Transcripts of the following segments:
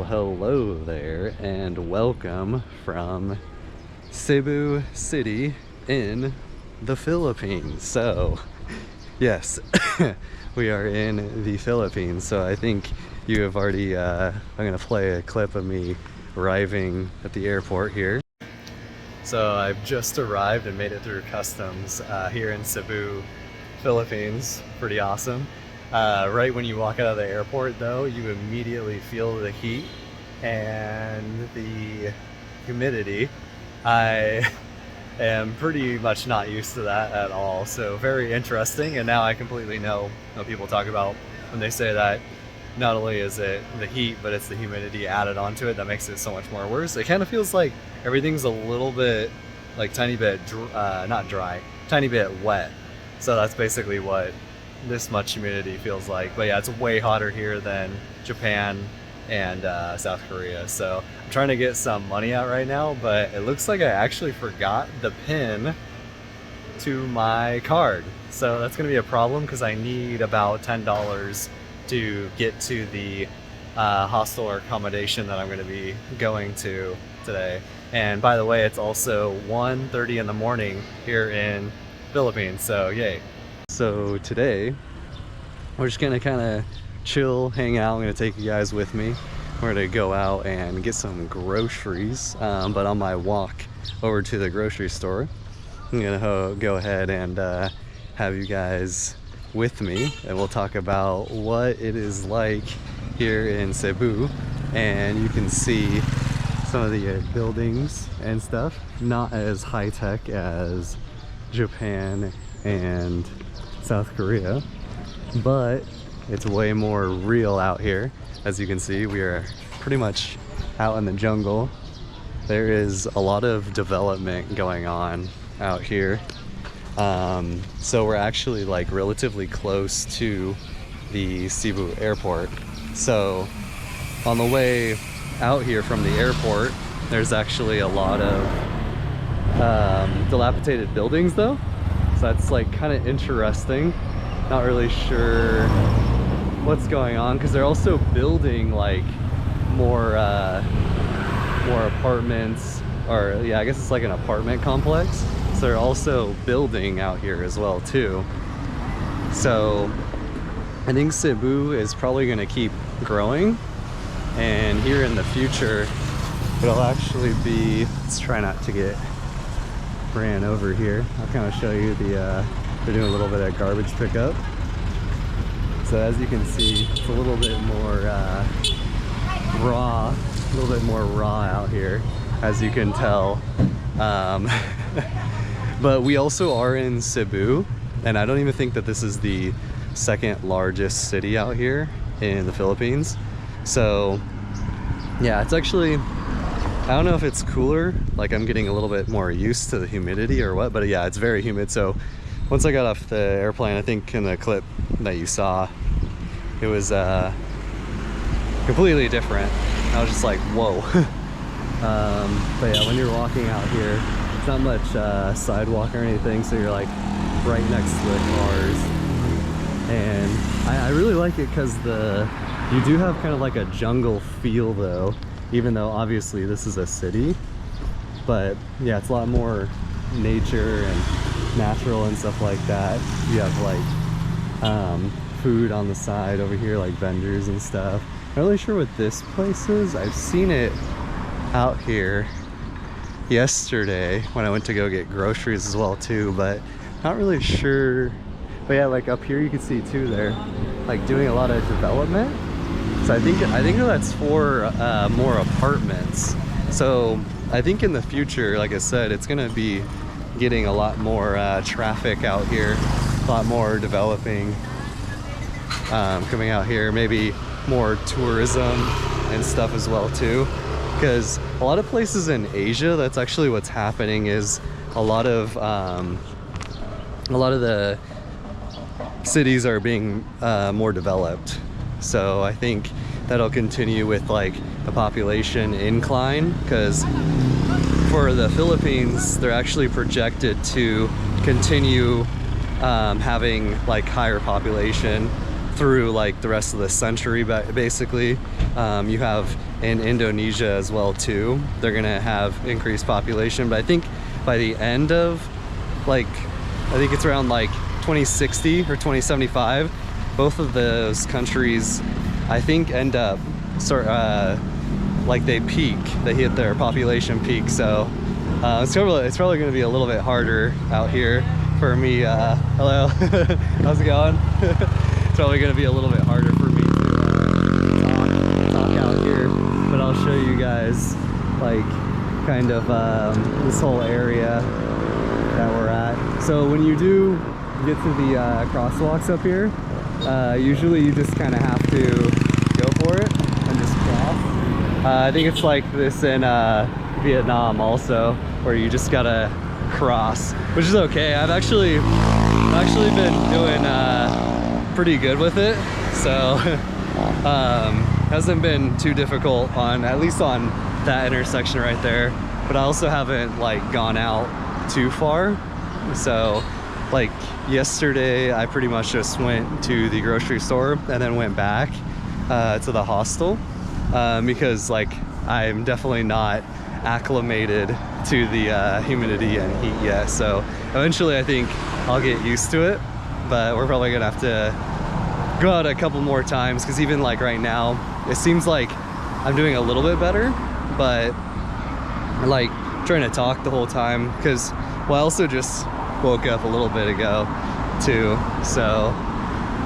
Hello there, and welcome from Cebu City in the Philippines. So, yes, we are in the Philippines. So I think you have already, I'm gonna play a clip of me arriving at the airport here. So I've just arrived and made it through customs here in Cebu, Philippines. Pretty awesome. Right when you walk out of the airport though, you immediately feel the heat and the humidity. I am pretty much not used to that at all, so very interesting. And now I completely know what people talk about when they say that not only is it the heat, but it's the humidity added onto it that makes it so much more worse. It kind of feels like everything's a little bit, like tiny bit, not dry, tiny bit wet. So that's basically what this much humidity feels like. But yeah, it's way hotter here than Japan and South Korea. So I'm trying to get some money out right now, but it looks like I actually forgot the PIN to my card. So that's gonna be a problem because I need about $10 to get to the hostel or accommodation that I'm gonna be going to today. And by the way, it's also 1:30 in the morning here in Philippines, so yay. So today, we're just gonna kind of chill, hang out. I'm gonna take you guys with me. We're gonna go out and get some groceries, but on my walk over to the grocery store, I'm gonna go ahead and have you guys with me, and we'll talk about what it is like here in Cebu. And you can see some of the buildings and stuff, not as high-tech as Japan and South Korea, but it's way more real out here. As you can see, we are pretty much out in the jungle. There is a lot of development going on out here. So we're actually like relatively close to the Cebu airport. So on the way out here from the airport, there's actually a lot of dilapidated buildings though. So that's like kind of interesting. Not really sure what's going on because they're also building like more apartments, or yeah, I guess it's like an apartment complex. So they're also building out here as well too. So I think Cebu is probably going to keep growing, and here in the future it'll actually be, let's try not to get ran over here. I'll kind of show you the they're doing a little bit of garbage pickup. So as you can see, it's a little bit more raw, a little bit more raw out here, as you can tell. But we also are in Cebu, and I don't even think that this is the second largest city out here in the Philippines. So yeah, it's actually, I don't know if it's cooler, like I'm getting a little bit more used to the humidity or what, but yeah, it's very humid. So once I got off the airplane, I think in the clip that you saw, it was completely different. I was just like, whoa. But yeah, when you're walking out here, it's not much sidewalk or anything, so you're like right next to the cars. And I really like it because you do have kind of like a jungle feel though, even though obviously this is a city. But yeah, it's a lot more nature and natural and stuff like that. You have like food on the side over here, like vendors and stuff. Not really sure what this place is. I've seen it out here yesterday when I went to go get groceries as well too, but not really sure. But yeah, like up here you can see too, they're like doing a lot of development. So I think that's for more apartments. So I think in the future, like I said, it's gonna be getting a lot more traffic out here, a lot more developing coming out here, maybe more tourism and stuff as well too. Because a lot of places in Asia, that's actually what's happening, is a lot of the cities are being more developed. So I think that'll continue with like the population incline, because for the Philippines, they're actually projected to continue having like higher population through like the rest of the century. But basically, you have in Indonesia as well too. They're gonna have increased population, but I think by the end of like, I think it's around like 2060 or 2075, both of those countries, I think, end up like they peak, they hit their population peak. So it's probably going to be a little bit harder out here for me. Hello, how's it going? It's probably going to be a little bit harder for me to talk out here, but I'll show you guys like kind of this whole area that we're at. So when you do get to the crosswalks up here, usually you just kind of have to go for it and just cross. I think it's like this in Vietnam also, where you just gotta cross, which is okay. I've actually been doing pretty good with it, so hasn't been too difficult on, at least on that intersection right there. But I also haven't like gone out too far. So like yesterday I pretty much just went to the grocery store and then went back to the hostel because like I'm definitely not acclimated to the humidity and heat yet. So eventually I think I'll get used to it, but we're probably gonna have to go out a couple more times, because even like right now it seems like I'm doing a little bit better, but like trying to talk the whole time, because well, I also just woke up a little bit ago too, so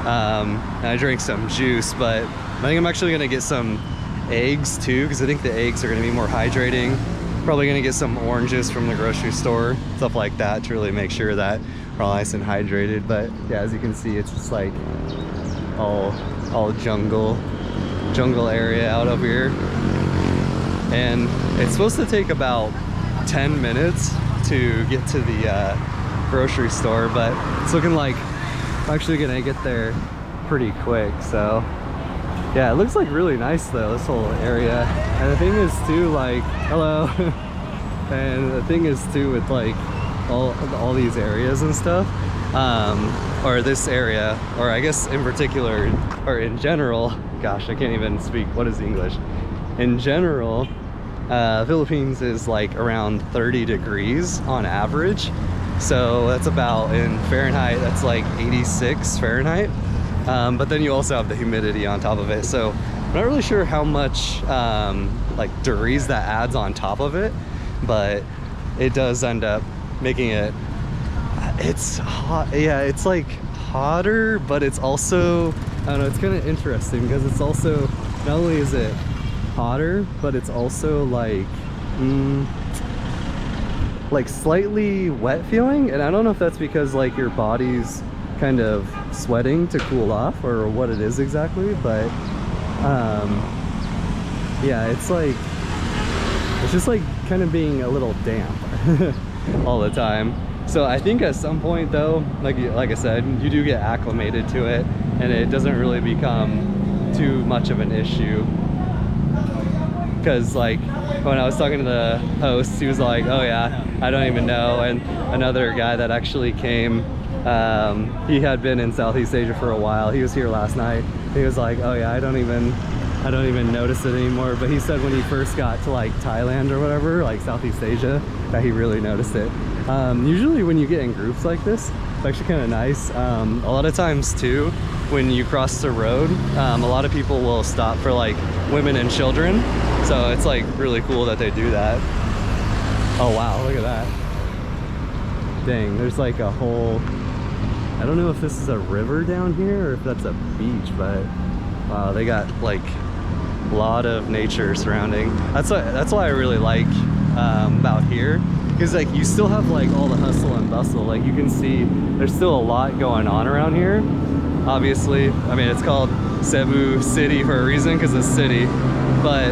I drank some juice, but I think I'm actually gonna get some eggs too, because I think the eggs are gonna be more hydrating. Probably gonna get some oranges from the grocery store, stuff like that, to really make sure that we're all nice and hydrated. But yeah, as you can see, it's just like all jungle area out over here, and it's supposed to take about 10 minutes to get to the grocery store, but it's looking like I'm actually gonna get there pretty quick. So yeah, it looks like really nice though, this whole area. And the thing is too, like, hello, and the thing is too with like all these areas and stuff, or this area, or I guess in particular, or in general, gosh, I can't even speak, what is English? In general, Philippines is like around 30 degrees on average. So that's about, in Fahrenheit, that's like 86 Fahrenheit. But then you also have the humidity on top of it. So I'm not really sure how much like degrees that adds on top of it, but it does end up making it, it's hot. Yeah, it's like hotter, but it's also, I don't know, it's kind of interesting because it's also, not only is it hotter, but it's also like slightly wet feeling. And I don't know if that's because like your body's kind of sweating to cool off or what it is exactly, but yeah, it's like, it's just like kind of being a little damp all the time. So I think at some point though, like I said, you do get acclimated to it and it doesn't really become too much of an issue. Because like when I was talking to the host, he was like, oh yeah, I don't even know. And another guy that actually came, he had been in Southeast Asia for a while. He was here last night. He was like, oh yeah, I don't even notice it anymore. But he said when he first got to like Thailand or whatever, like Southeast Asia, that he really noticed it. Usually when you get in groups like this, it's actually kind of nice. A lot of times too, when you cross the road, a lot of people will stop for like women and children. So it's like really cool that they do that. Oh wow, look at that. Dang, there's like a whole, I don't know if this is a river down here or if that's a beach, but wow, they got like a lot of nature surrounding. That's why I really like about here, because like you still have like all the hustle and bustle. Like you can see there's still a lot going on around here. Obviously, I mean, it's called Cebu City for a reason, because it's a city. But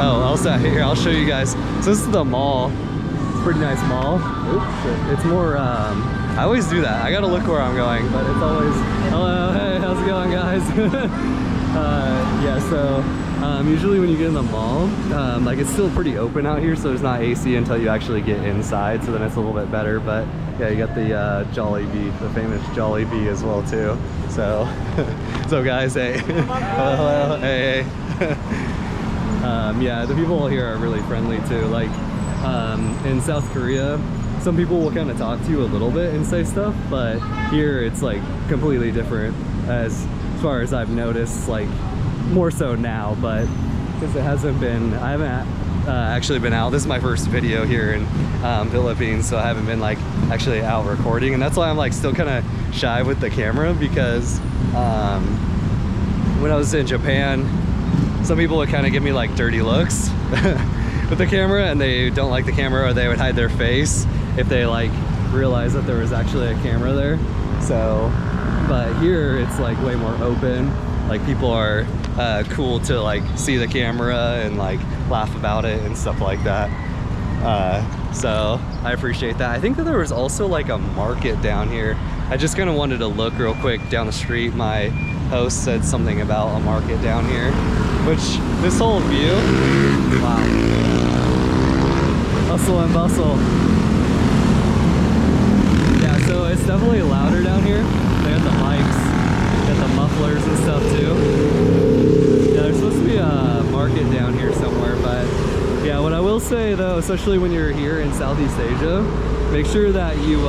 oh, also here, I'll show you guys. So this is the mall. It's a pretty nice mall. Oops, it's more, I always do that. I gotta look where I'm going, but it's always, hello, hey, how's it going, guys? Yeah, so Usually when you get in the mall, like it's still pretty open out here, so there's not AC until you actually get inside, so then it's a little bit better. But yeah, you got the Jollibee, the famous Jollibee as well too. So, so guys, hey, hello, hey, hey. Yeah, the people here are really friendly too. Like in South Korea, some people will kind of talk to you a little bit and say stuff, but here it's like completely different as far as I've noticed, like more so now, but because it hasn't been, I haven't actually been out. This is my first video here in Philippines, so I haven't been like actually out recording, and that's why I'm like still kind of shy with the camera, because when I was in Japan, some people would kind of give me like dirty looks with the camera, and they don't like the camera, or they would hide their face if they like realized that there was actually a camera there. So, but here it's like way more open. Like people are cool to like see the camera and like laugh about it and stuff like that. So I appreciate that. I think that there was also like a market down here. I just kind of wanted to look real quick down the street. My host said something about a market down here, which this whole view, wow, hustle and bustle. Yeah, so it's definitely louder down here. They have the mics, got the mufflers and stuff too. Yeah, there's supposed to be a market down here somewhere, but yeah, what I will say though, especially when you're here in Southeast Asia, make sure that you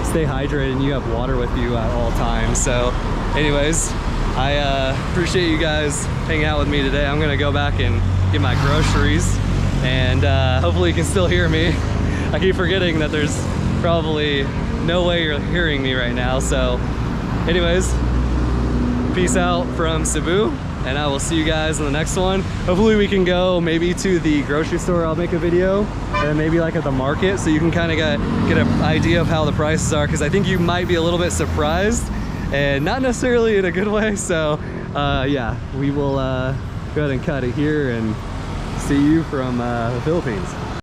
stay hydrated and you have water with you at all times. So anyways, I appreciate you guys hanging out with me today. I'm gonna go back and get my groceries, and hopefully you can still hear me. I keep forgetting that there's probably no way you're hearing me right now. So anyways, peace out from Cebu, and I will see you guys in the next one. Hopefully we can go maybe to the grocery store. I'll make a video, and then maybe like at the market, so you can kind of get an idea of how the prices are, because I think you might be a little bit surprised, and not necessarily in a good way. So yeah, we will go ahead and cut it here and see you from the Philippines.